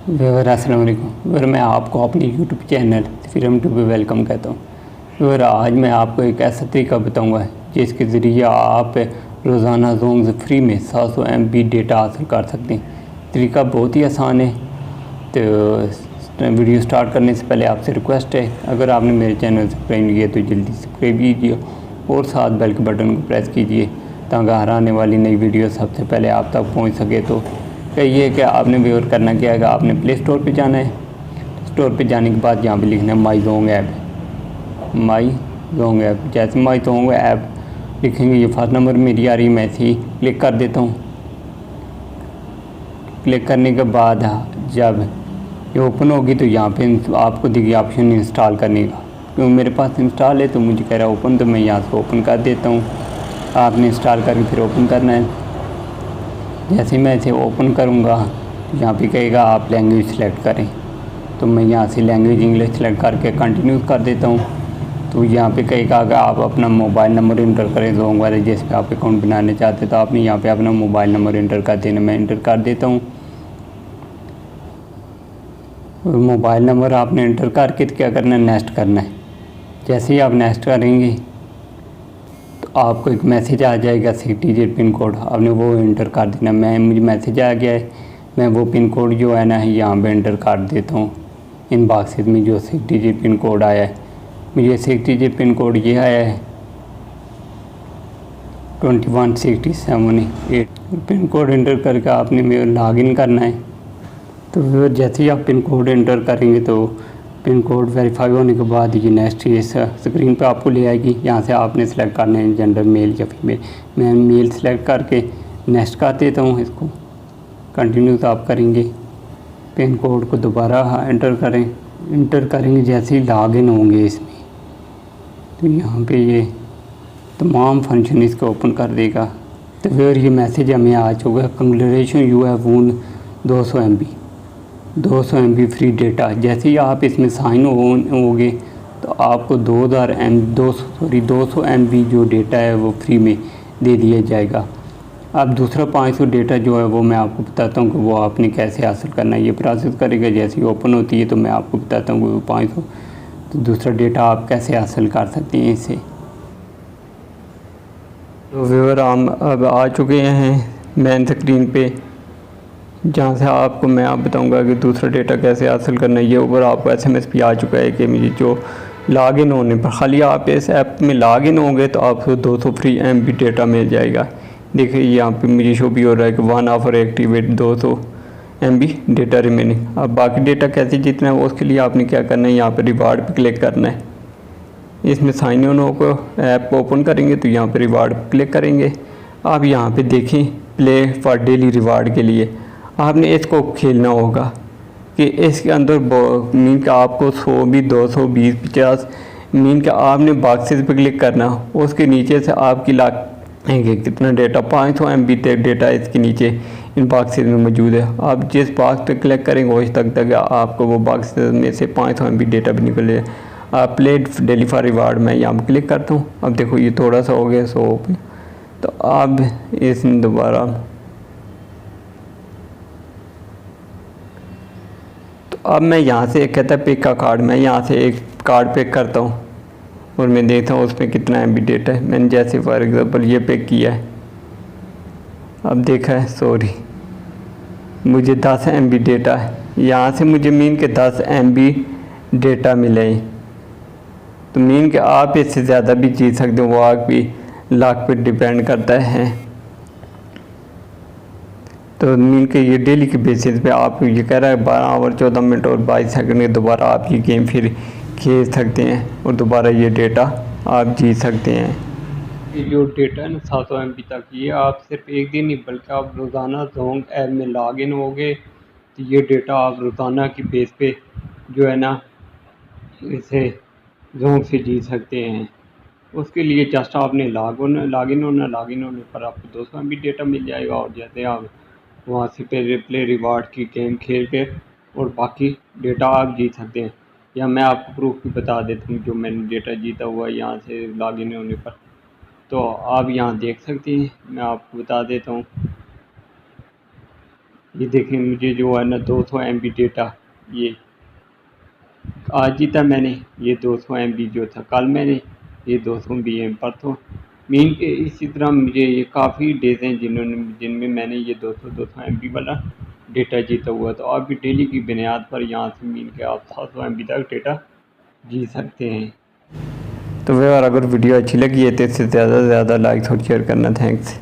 Viewer अस्सलाम वालेकुम। Viewer मैं आपको अपने YouTube channel Freedom to Be welcome कहता हूँ। व्यूअर आज मैं आपको एक ऐसा तरीका बताऊँगा जिसके ज़रिए आप रोज़ाना जोंग फ्री में 700 MB डेटा हासिल कर सकते हैं। तरीका बहुत ही आसान है। तो वीडियो स्टार्ट करने से पहले आपसे रिक्वेस्ट है, अगर आपने मेरे चैनल सब्सक्राइब नहीं किया तो जल्दी सब्सक्राइब कीजिए और साथ बेल के बटन को प्रेस कीजिए ताकि हर आने वाली नई वीडियो सबसे पहले आप तक पहुँच सके। तो ये है कि आपने व्यूअर करना क्या है, आपने प्ले स्टोर पे जाना है। स्टोर पे जाने के बाद यहाँ पे लिखना है माई जोंग ऐप। माई जोंग ऐप जैसे माई जोंग ऐप लिखेंगे, ये फर्स्ट नंबर मेरी आ रही, मैं ऐसे ही क्लिक कर देता हूँ। क्लिक करने के बाद जब ये ओपन होगी तो यहाँ पे आपको दिखे ऑप्शन इंस्टॉल करने का। क्योंकि मेरे पास इंस्टॉल है तो मुझे कह रहा है ओपन, तो मैं यहाँ से ओपन कर देता हूँ। आपने इंस्टॉल करके फिर ओपन करना है। जैसे मैं इसे ओपन करूँगा तो यहाँ पे कहेगा आप लैंग्वेज सेलेक्ट करें, तो मैं यहाँ से लैंग्वेज इंग्लिश सेलेक्ट करके कंटिन्यू कर देता हूँ। तो यहाँ पे कहेगा अगर आप अपना मोबाइल नंबर इंटर करें जोंग वाले जिस पे आप अकाउंट बनाने चाहते हैं, तो आपने यहाँ पे अपना मोबाइल नंबर इंटर कर देना। मैं इंटर कर देता हूँ। मोबाइल नंबर आपने इंटर करके तो क्या करना है, नेक्स्ट करना है। जैसे ही आप नेक्स्ट करेंगे तो आपको एक मैसेज आ जाएगा 6 डिजिट पिन कोड, आपने वो इंटर कर देना। मुझे मैसेज आ गया है, मैं वो पिन कोड जो है ना यहाँ पे इंटर कर देता हूँ। इन बॉक्सेस में जो 6 डिजिट पिन कोड आया है, मुझे 6 डिजिट पिन कोड ये आया है 21678। पिन कोड इंटर करके आपने लॉगिन करना है। तो जैसे ही आप पिन कोड इंटर करेंगे तो पिन कोड वेरीफाई होने के बाद ये नेक्स्ट इस स्क्रीन पे आपको ले आएगी। यहाँ से आपने सेलेक्ट करना है जेंडर मेल या फीमेल। मैं मेल सेलेक्ट करके नेक्स्ट कर देता हूँ। इसको कंटिन्यू आप करेंगे। पिन कोड को दोबारा इंटर करेंगे। जैसे ही लॉगिन होंगे इसमें तो यहाँ पे ये तमाम फंक्शन इसको ओपन कर देगा। तो फिर ये मैसेज हमें आ चुका है, congratulation you have von 200 MB free data. जैसे ही आप इसमें साइन होंगे तो आपको 200 MB जो डेटा है वो फ्री में दे दिया जाएगा। अब दूसरा 500 डेटा जो है वो मैं आपको बताता हूँ कि वो आपने कैसे हासिल करना है। ये प्रोसेस करेगा, जैसे ही ओपन होती है तो मैं आपको बताता हूँ कि वो 500 तो दूसरा डेटा आप कैसे हासिल कर सकते हैं इससे। तो व्यूअर हम अब आ चुके हैं मेन स्क्रीन पे, जहाँ से आपको मैं बताऊंगा कि दूसरा डेटा कैसे हासिल करना है। ये ऊपर आपको SMS भी आ चुका है कि मुझे जो लॉगिन होने पर, खाली आप इस ऐप में लॉगिन होंगे तो आपको 200 फ्री MB डेटा मिल जाएगा। देखिए यहाँ पे मुझे शो भी हो रहा है कि 1 offer activate 200 MB data remaining. अब बाकी डेटा कैसे जीतना है उसके लिए आपने क्या करना है, यहाँ पर रिवार्ड पर क्लिक करना है। इसमें साइन इन को ऐप ओपन करेंगे तो यहाँ पर रिवार्ड पर क्लिक करेंगे। आप यहाँ पर देखें प्ले फॉर डेली रिवार्ड के लिए आपने इसको खेलना होगा कि इसके अंदर मीन का आपको 100 भी 220 50 मीन का आपने बॉक्सेस पे क्लिक करना। उसके नीचे से आपकी लाएंगे कितना डेटा, 500 MB तक डेटा इसके नीचे इन बॉक्सेस में मौजूद है। आप जिस बॉक्स पे क्लिक करेंगे उस तक आपको वो बॉक्सेस में से 500 MB डेटा भी निकले। आप प्ले डेली फॉर रिवार्ड में यहाँ क्लिक करता हूँ। अब देखो ये थोड़ा सा हो गया 100 पे, तो अब इसमें दोबारा अब मैं यहाँ से एक कहता है पिक का कार्ड, मैं यहाँ से एक कार्ड पिक करता हूँ और मैं देखता हूँ उसमें कितना MB डेटा है। मैंने जैसे फॉर एग्ज़ाम्पल ये पिक किया है, अब देखा है सॉरी मुझे 10 MB डेटा है। यहाँ से मुझे मीन के 10 MB डेटा मिले, तो मीन के आप इससे ज़्यादा भी जीत सकते हो, वो आपकी लाख पे डिपेंड करता है। तो मीन के ये डेली के बेसिस पे आप ये कह रहा है 12 ओवर 14 मिनट और 22 सेकंड में दोबारा आप ये गेम फिर खेल सकते हैं और दोबारा ये डेटा आप जीत सकते हैं। ये जो डेटा है ना 700 MB तक, ये आप सिर्फ एक दिन नहीं बल्कि आप रोज़ाना जोंग ऐप में लॉग इन होगे तो ये डेटा आप रोज़ाना की बेस पे जो है ना इसे जोंग से जीत सकते हैं। उसके लिए जस्ट आपने लॉगिन होने पर आपको 200 MB डेटा मिल जाएगा और जैसे आप वहाँ से प्ले रिवार्ड की गेम खेल के और बाकी डेटा आप जीत सकते हैं। या मैं आपको प्रूफ भी बता देता हूँ जो मैंने डेटा जीता हुआ है यहाँ से लॉगिन होने पर, तो आप यहाँ देख सकते हैं। मैं आपको बता देता हूँ, ये देखें मुझे जो है ना 200 MB डेटा ये आज ही था मैंने, ये 200 MB जो था कल मैंने, ये 200 MB परसों मीन के। इसी तरह मुझे ये काफ़ी डेज हैं जिनमें मैंने ये 200 MB वाला डेटा जीता हुआ। तो आप भी डेली की बुनियाद पर यहाँ से मीन के आप 700 MB तक डेटा जीत सकते हैं। तो व्यवहार अगर वीडियो अच्छी लगी है तो इससे ज़्यादा से ज़्यादा लाइक और शेयर करना। थैंक्स।